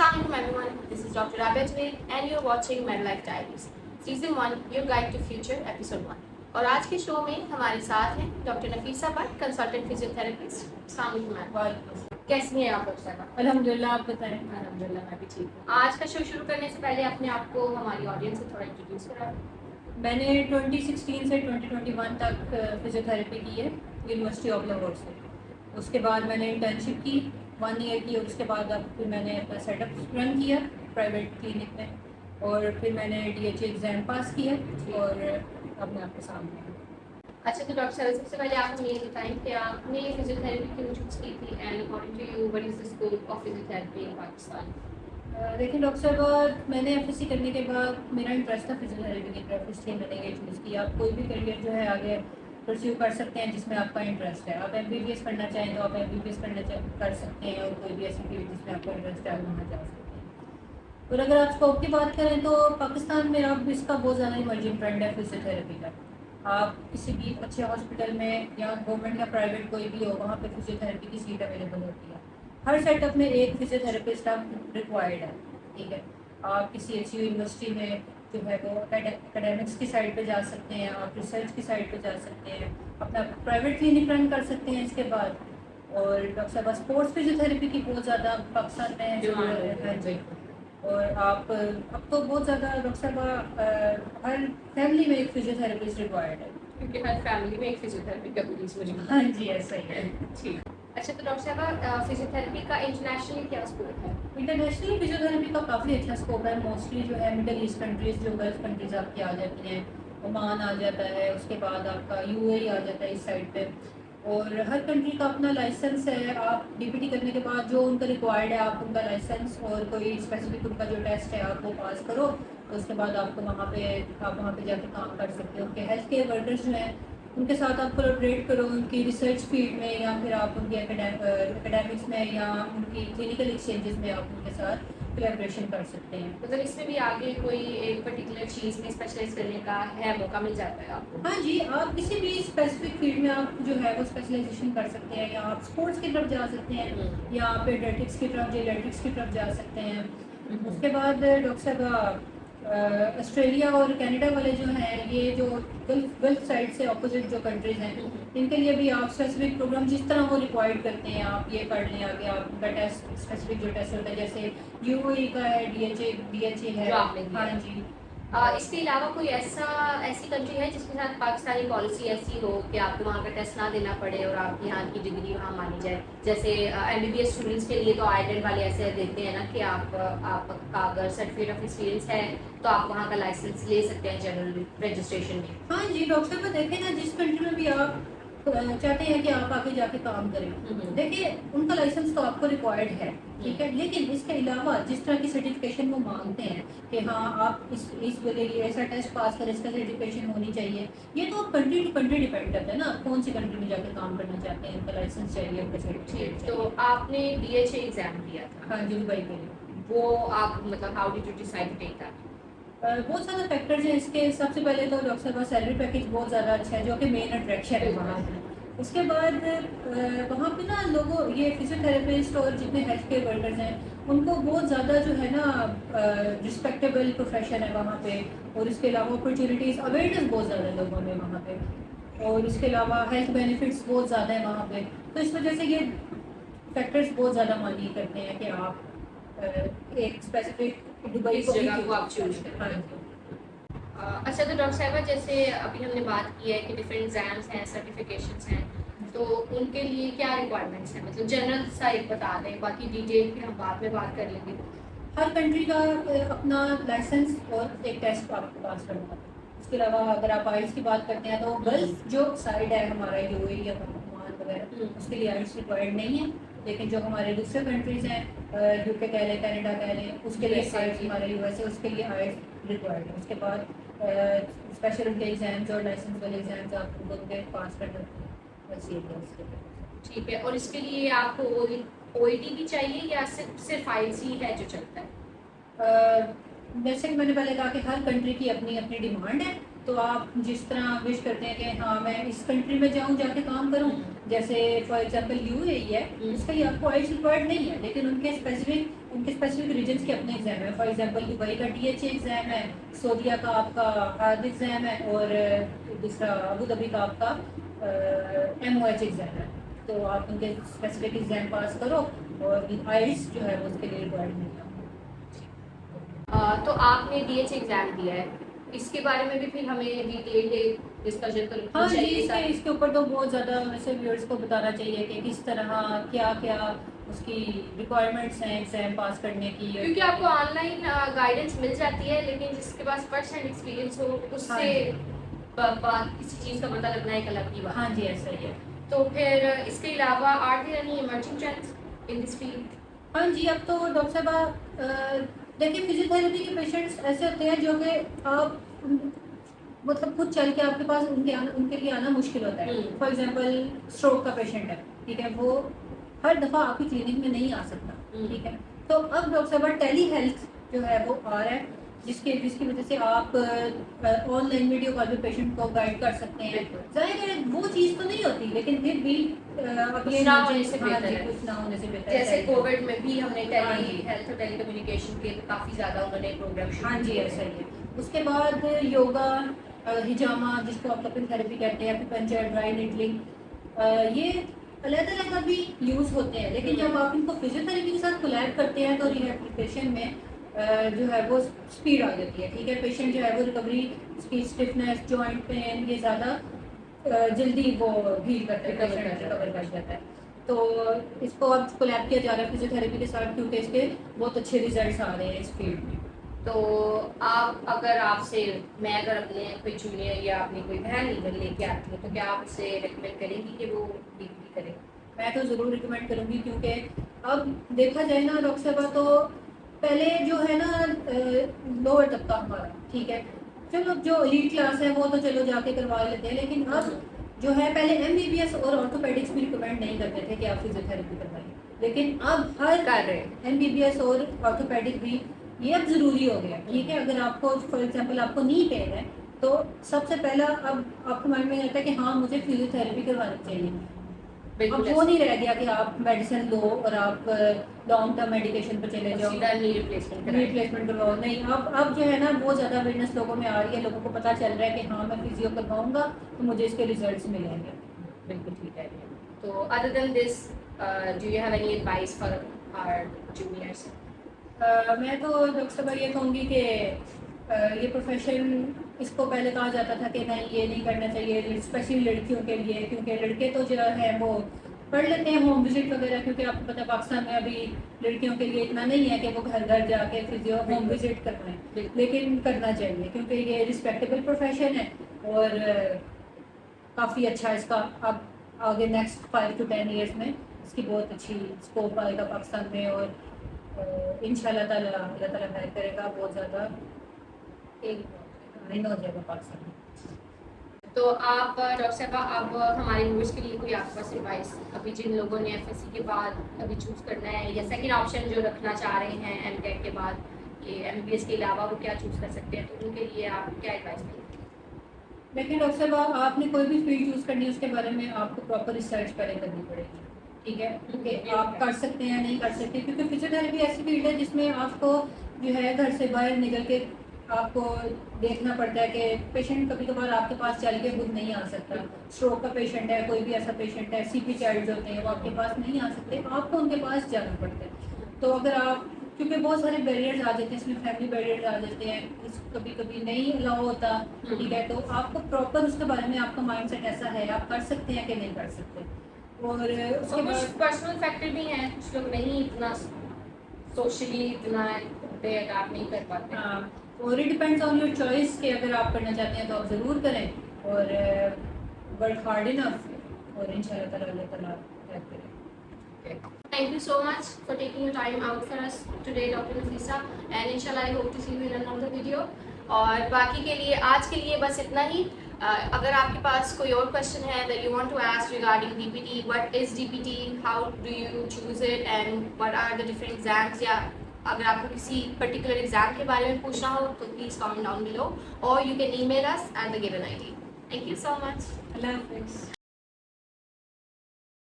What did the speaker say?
Assalamualaikum everyone, this is Dr. Rabia Jawed and you're watching MedLife Diaries, Season 1, Your Guide to Future, Episode 1. اور آج کے شو میں ہمارے ساتھ ہیں doctor Nafisa but, consultant physiotherapist. السلام علیکم. کیسی ہیں آپ ڈاکٹر صاحبہ؟ الحمدللہ، آپ بتائیں. الحمدللہ میں بھی ٹھیک ہوں. آج کا شو شروع کرنے سے پہلے اپنے آپ کو ہماری آڈینس سے تھوڑا انٹروڈیوس کرائیں. میں نے 2016 سے 2021 تک فزیوتھراپی کی ہے یونیورسٹی آف لاہور سے. اس کے بعد میں نے انٹرنشپ کی 1 ایئر کی، اور اس کے بعد اب پھر میں نے اپنا سیٹ اپ رن کیا پرائیویٹ کلینک میں، اور پھر میں نے DHA ایگزام پاس کیا اور اب میں آپ کے سامنے ہوں. اچھا، تو ڈاکٹر صاحب سب سے پہلے آپ ہمیں یہ بتائیں کہ آپ نے فزیوتھراپی کیوں چوز کی تھی and according to you what is the scope of physiotherapy in Pakistan? دیکھیں ڈاکٹر صاحب، میں نے FSC کرنے کے بعد میرا انٹرسٹ تھا فزیوتھراپی کی طرف، اس لیے میں نے یہ چوز کیا. آپ کوئی بھی کیریئر جو ہے آگے پرسیو کر سکتے ہیں جس میں آپ کا انٹرسٹ ہے. آپ MBBS کرنا چاہیں تو آپ MBBS کر سکتے ہیں، اور کوئی بھی ایسی فیلڈ جس میں آپ کا انٹرسٹ ہے وہاں جا سکتے ہیں. اور اگر آپ اسکوپ کی بات کریں تو پاکستان میں اب اس کا بہت زیادہ ایمرجنگ ٹرینڈ ہے فزیوتھراپی کا. آپ کسی بھی اچھے ہاسپٹل میں یا گورنمنٹ یا پرائیویٹ کوئی بھی ہو، وہاں پہ فزیوتھراپی کی سیٹ اویلیبل ہوتی ہے. ہر سیٹ اپ میں ایک فزیوتھراپسٹ آپ ریکوائرڈ ہے. ٹھیک ہے، آپ کسی اچھی یونیورسٹی میں جو ہے وہ اکیڈیمکس کی سائڈ پہ جا سکتے ہیں، آپ ریسرچ کی سائڈ پہ جا سکتے ہیں، اپنا پرائیویٹ کلینک رن کر سکتے ہیں. اس کے بعد اور ڈاکٹر صاحب اسپورٹس فزیوتھراپی کی بہت زیادہ پاکستان میں ہے جی. اور آپ اب تو بہت زیادہ ڈاکٹر صاحب ہر فیملی میں ایک فزیوتھراپسٹ ریکوائرڈ ہے، کیونکہ ہر فیملی میں ایک فزیوتھراپی کا مریض موجود ہے. ہاں جی ایسا ہی ہے. ٹھیک. اچھا، تو ڈاکٹر صاحبہ فزیوتھراپی کا انٹرنیشنلی کیا اسکوپ ہے؟ انٹرنیشنلی فزیوتھراپی کا کافی اچھا اسکوپ ہے. موسٹلی جو ہے مڈل ایسٹ کنٹریز، جو گلف کنٹریز آپ کی آ جاتی ہیں، عمان آ جاتا ہے، اس کے بعد آپ کا UAE آ جاتا ہے اس سائڈ پہ. اور ہر کنٹری کا اپنا لائسنس ہے. آپ DPT کرنے کے بعد جو ان کا ریکوائرڈ ہے، آپ ان کا لائسنس اور کوئی اسپیسیفک ان کا جو ٹیسٹ ہے آپ وہ پاس کرو، تو اس کے بعد آپ کو وہاں پہ جا کے کام کر سکتے ہو. کہ ہیلتھ کیئر ورکرز جو ہیں ان کے ساتھ آپ کولیبریٹ کرو ان کی ریسرچ فیلڈ میں، یا پھر آپ ان کی اکیڈیمکس میں یا ان کی کلینکل ایکسچینجز میں آپ ان کے ساتھ کولیبریشن کر سکتے ہیں. مطلب اس میں بھی آگے کوئی ایک پرٹیکولر چیز میں اسپیشلائز کرنے کا ہے، موقع مل جاتا ہے آپ کو؟ ہاں جی، آپ کسی بھی اسپیسیفک فیلڈ میں آپ جو ہے وہ اسپیشلائزیشن کر سکتے ہیں، یا آپ اسپورٹس کی طرف جا سکتے ہیں، یا آپ پیڈیاٹرکس کی طرف جیریاٹرکس کی طرف جا سکتے ہیں. اس کے بعد ڈاکٹر صاحب آسٹریلیا اور کینیڈا والے جو ہیں، یہ جو گلف سائڈ سے اپوزٹ جو کنٹریز ہیں، ان کے لیے بھی آپ اسپیسیفک پروگرام جس طرح وہ ریکوائرڈ کرتے ہیں آپ یہ پڑھ لیں. آگے آپ کا ٹیسٹ اسپیسیفک جو ٹیسٹ ہوتا ہے، جیسے UAE کا ہے DHA ہے. ہاں جی. اس کے علاوہ کوئی ایسی کنٹری ہے جس کے ساتھ پاکستانی پالیسی ایسی ہو کہ آپ کو وہاں کا ٹیسٹ نہ دینا پڑے اور آپ یہاں کی ڈگری وہاں مانی جائے؟ جیسے MBBS اسٹوڈنٹس کے لیے تو آئرلینڈ والے ایسے دیتے ہیں نا کہ آپ کا اگر سرٹیفکیٹ آف ایکسپیرینس ہے تو آپ وہاں کا لائسنس لے سکتے ہیں جنرل رجسٹریشن میں. ہاں جی ڈاکٹر صاحب، دیکھیں نا جس کنٹری میں بھی آپ چاہتے ہیں کہ آپ آگے جا کے کام کریں، دیکھیے ان کا لائسنس تو آپ کو ریکوائرڈ ہے. ٹھیک ہے، لیکن اس کے علاوہ جس طرح کی سرٹیفکیشن وہ مانگتے ہیں کہ ہاں آپ اس ایسا ٹیسٹ پاس کریں، اس کا سرٹیفکیشن ہونی چاہیے. یہ تو کنٹری ٹو کنٹری ڈیپینڈ کرتا ہے نا، آپ کون سی کنٹری میں جا کے کام کرنا چاہتے ہیں، ان کا لائسنس چاہیے، ان کا سرٹیفکیٹ. تو آپ نے DHA ایگزام دیا تھا؟ ہاں جی، دبئی کے لیے. وہ آپ مطلب how did you decide to take that? بہت سارے فیکٹرز ہیں اس کے. سب سے پہلے تو ڈاکٹر صاحب سیلری پیکیج بہت زیادہ اچھا ہے، جو کہ مین اٹریکشن ہے وہاں. اس کے بعد وہاں پہ نا لوگوں یہ فزیوتھراپسٹ اور جتنے ہیلتھ کیئر ورکرز ہیں ان کو بہت زیادہ جو ہے نا رسپیکٹیبل پروفیشن ہے وہاں پہ. اور اس کے علاوہ اپرچونیٹیز، اویئرنیس بہت زیادہ ہے لوگوں میں وہاں پہ. اور اس کے علاوہ ہیلتھ بینیفٹس بہت زیادہ ہیں وہاں پہ. تو اس وجہ سے یہ فیکٹرز بہت زیادہ مانی کرتے ہیں کہ آپ ایک اسپیسیفک دبئی کو جگہ کو آپ چوز کریں. اچھا، تو ڈاکٹر صاحبہ جیسے ابھی ہم نے بات کی ہے کہ ڈفرینٹ ایگزامس ہیں، سرٹیفکیشنس ہیں، تو ان کے لیے کیا ریکوائرمنٹس ہیں؟ مطلب جنرل سا ایک بتا دیں، باقی ڈیٹیل پھر ہم بعد میں بات کر لیں گے. ہر کنٹری کا اپنا لائسنس اور ایک ٹیسٹ آپ کو پاس کرنا ہے. اس کے علاوہ اگر آپ آئلس کی بات کرتے ہیں تو گلف جو سائڈ ہے ہمارا UAE یا عمان وغیرہ، اس کے لیے آئلس ریکوائرڈ نہیں ہے. لیکن جو ہمارے دوسرے کنٹریز ہیں، UK کہہ لیں، کینیڈا کہہ لیں، اس کے لیے آئلس، ہمارے USA اس کے لیے آئلس ریکوائرڈ ہے. اس کے بعد اسپیشل ان کے ایگزامز اور لائسنس والے ایگزامز آپ کو ان کے پاس کرنا ہے. بس یہ ہے اس کے لیے. ٹھیک ہے. اور اس کے لیے آپ کو OET بھی چاہیے یا صرف آئلس ہی ہے جو چلتا ہے؟ جیسے کہ میں نے پہلے کہا کہ ہر کنٹری کی اپنی اپنی ڈیمانڈ ہے. تو آپ جس طرح وش کرتے ہیں کہ ہاں میں اس کنٹری میں جاؤں، جا کے کام کروں، جیسے فار ایگزامپل UAE ہے، اس کے لیے آپ کو آئلس ریکوائرڈ نہیں ہے، لیکن ان کے اسپیسیفک ان کے اسپیسیفک ریجنس کے اپنے ایگزام ہیں. فار ایگزامپل دبئی کا DHA ایگزام ہے, سعودیہ کا آپ کا ہارد ایگزام ہے, اور دوسرا ابو ظبی کا آپ کا MOH ایگزام ہے. تو آپ ان کے اسپیسیفک ایگزام پاس کرو, اور آئلٹس جو ہے وہ اس کے لیے ریکوائرڈ نہیں ہے. تو آپ نے DH ایگزام دیا ہے, اس کے بارے میں بھی پھر ہمیں ڈیٹیل ڈسکشن کرنی ہاں جی, چاہیے. اس کے اوپر تو بہت زیادہ ویسے ویورس کو بتانا چاہیے کہ کس طرح کیا کیا اس کی ریکوائرمنٹس ہیں ایگزام پاس کرنے کی. کیونکہ آپ کو آن لائن گائیڈنس مل جاتی ہے, لیکن جس کے پاس فرسٹ ہینڈ ایکسپیرینس ہو اس سے کسی چیز کا پتہ لگنا ایک الگ کی بات. ہاں جی, ایسا ہی ہے. تو پھر اس کے علاوہ are there any emerging trends in this field? ہاں جی, اب تو ڈاکٹر صاحبہ دیکھیے فزیو تھراپی کے پیشنٹس ایسے ہوتے ہیں جو کہ آپ مطلب خود چل کے آپ کے پاس ان کے لیے آنا مشکل ہوتا ہے. فار ایگزامپل اسٹروک کا پیشنٹ ہے, ٹھیک ہے, وہ ہر دفعہ آپ کی کلینک میں نہیں آ سکتا, ٹھیک ہے. تو اب ڈاکٹر صاحبہ ٹیلی ہیلتھ جو ہے وہ آ رہا ہے, جس کی وجہ سے آپ آن لائن ویڈیو کال پہ پیشنٹ کو گائڈ کر سکتے ہیں. ظاہر ہے وہ چیز تو نہیں ہوتی, لیکن پھر بھی اب یہ نہ ہونے سے بہتر ہے. کچھ نہ ہونے سے بہتر ہے. جیسے کووڈ میں بھی ہم نے ٹیلی ہیلتھ اور ٹیلی کمیونیکیشن کے کافی زیادہ انہوں نے پروگرام شروع. ہاں جی, ایسا ہی ہے. اس کے بعد یوگا, ہجامہ جس کو آپ کپل تھراپی کہتے ہیں, پنچر, ڈرائی نیڈلنگ, یہ علیحدہ علیحدہ بھی یوز ہوتے ہیں. لیکن جب آپ ان کو فزیو تھراپی کے ساتھ کولیب کرتے ہیں تو ریہیبلیٹیشن میں جو ہے وہ اسپیڈ آ جاتی ہے, ٹھیک ہے. پیشنٹ جو ہے وہ ریکوری اسپیڈ, اسٹفنس, جوائنٹ پین, یہ زیادہ جلدی وہ ہیل کرتا ہے, پیشنٹ ریکور کر جاتا ہے. تو اس کو اب کولیب کیا جا رہا ہے فزیو تھراپی کے ساتھ, کیونکہ اس کے بہت اچھے ریزلٹس آ رہے ہیں اس فیلڈ میں. تو اگر آپ سے میں اگر اپنے کوئی جونیئر یا اپنی کوئی بہن ادھر لے کے آتی ہوں, تو کیا آپ اسے ریکمینڈ کریں گی کہ وہ ڈگری کرے؟ میں تو ضرور ریکمینڈ کروں گی, کیونکہ اب دیکھا جائے نا ڈاکٹر صاحبہ, تو پہلے جو ہے نا لوور طبقہ ہمارا, ٹھیک ہے, چلو جو ایلیٹ کلاس ہے وہ تو چلو جا کے کروا لیتے ہیں, لیکن اب جو ہے پہلے MBBS اور آرتھوپیڈکس بھی ریکمینڈ نہیں کرتے تھے کہ آپ فزیو تھراپی کروائیں, لیکن اب ہر کر رہے MBBS اور آرتھوپیڈک بھی یہ اب ضروری ہو گیا, ٹھیک ہے. اگر آپ کو فار ایگزامپل آپ کو نی پین ہے, تو سب سے پہلا اب آپ کو مائنڈ میں آتا ہے کہ ہاں مجھے فزیو تھراپی کروانی چاہیے. اب وہ نہیں رہ گیا کہ آپ میڈیسن لو اور آپ لانگ ٹرم میڈیکیشن پہ چلے جاؤ, نی ریپلیسمنٹ ریپلیسمنٹ کرواؤ. نہیں, اب جو ہے نا بہت زیادہ اویئرنیس لوگوں میں آ رہی ہے, لوگوں کو پتہ چل رہا ہے کہ ہاں میں فزیو کرواؤں گا تو مجھے اس کے ریزلٹس ملیں گے. بالکل ٹھیک ہے. تو other than this do you have any advice for our juniors? میں تو ڈاکٹر صاحبہ یہ کہوں گی کہ یہ پروفیشن, اس کو پہلے کہا جاتا تھا کہ نہیں یہ نہیں کرنا چاہیے اسپیشلی لڑکیوں کے لیے, کیونکہ لڑکے تو جو ہے وہ پڑھ لیتے ہیں ہوم وزٹ وغیرہ, کیونکہ آپ کو پتہ ہے پاکستان میں ابھی لڑکیوں کے لیے اتنا نہیں ہے کہ وہ گھر گھر جا کے فزیو ہوم وزٹ کروائیں, لیکن کرنا چاہیے کیونکہ یہ رسپیکٹیبل پروفیشن ہے, اور کافی اچھا اس کا اب آگے نیکسٹ 5 to 10 ایئرس میں اس کی بہت اچھی اسکوپ آئے گا پاکستان میں, اور ان شاء اللہ تعالیٰ اللہ تعالیٰ خیر کرے گا, بہت زیادہ ایک ہو جائے گا پاکستان میں. تو آپ ڈاکٹر صاحبہ اب ہمارے ویورس کے لیے کوئی آپ کے پاس ایڈوائس, ابھی جن لوگوں نے FSC کے بعد ابھی چوز کرنا ہے یا سیکنڈ آپشن جو رکھنا چاہ رہے ہیں MCAT کے بعد کہ MBBS کے علاوہ وہ کیا چوز کر سکتے ہیں, تو ان کے لیے آپ کیا ایڈوائس دیں گے؟ لیکن ڈاکٹر صاحب آپ نے کوئی بھی فیلڈ چوز کرنی ہے اس کے بارے میں آپ کو پراپر ریسرچ پہلے کرنی پڑے گی, ٹھیک ہے, کہ آپ کر سکتے ہیں نہیں کر سکتے, کیونکہ فزیو تھراپی ایسی فیلڈ ہے جس میں آپ کو جو ہے گھر سے باہر نکل کے آپ کو دیکھنا پڑتا ہے کہ پیشنٹ کبھی کبھار آپ کے پاس چل کے خود نہیں آ سکتا. اسٹروک کا پیشنٹ ہے, کوئی بھی ایسا پیشنٹ ہے, CP چائلڈ ہوتے ہیں وہ آپ کے پاس نہیں آ سکتے, آپ کو ان کے پاس جانا پڑتا ہے. تو اگر آپ, کیونکہ بہت سارے بیریئرز آ جاتے ہیں اس میں, فیملی بیریئرز آ جاتے ہیں, کبھی کبھی نہیں الاؤ ہوتا, ٹھیک ہے, تو آپ کو پراپر اس کے بارے میں آپ کا مائنڈ سیٹ ایسا ہے آپ کر سکتے ہیں کہ نہیں کر سکتے. اور اس کے بعد پرسنل فیکٹر بھی ہیں, کچھ لوگ نہیں اتنا سوشلی اتنا اڈاپٹ نہیں کر پاتے. ہاں, اور it depends on your choice کہ اگر آپ کرنا چاہتے ہیں تو آپ ضرور کریں, اور ورک ہارڈ انف, اور ان شاء اللہ تعالیٰ اللہ تعالیٰ ہیلپ کریں. Thank you so much for taking your time out for us today, Dr. Nafisa, and inshallah I hope to see you in another video. اور باقی کے لیے آج کے لیے بس اتنا ہی. اگر آپ کے پاس کوئی اور کویشچن ہے that you want to ask regarding DPT, what is DPT, how do you choose it, and what are the different exams, یا اگر آپ کو کسی پرٹیکولر ایگزام کے بارے میں پوچھنا ہو تو please comment down below, or you can email us at the given ID. Thank you so much. اللہ حافظ.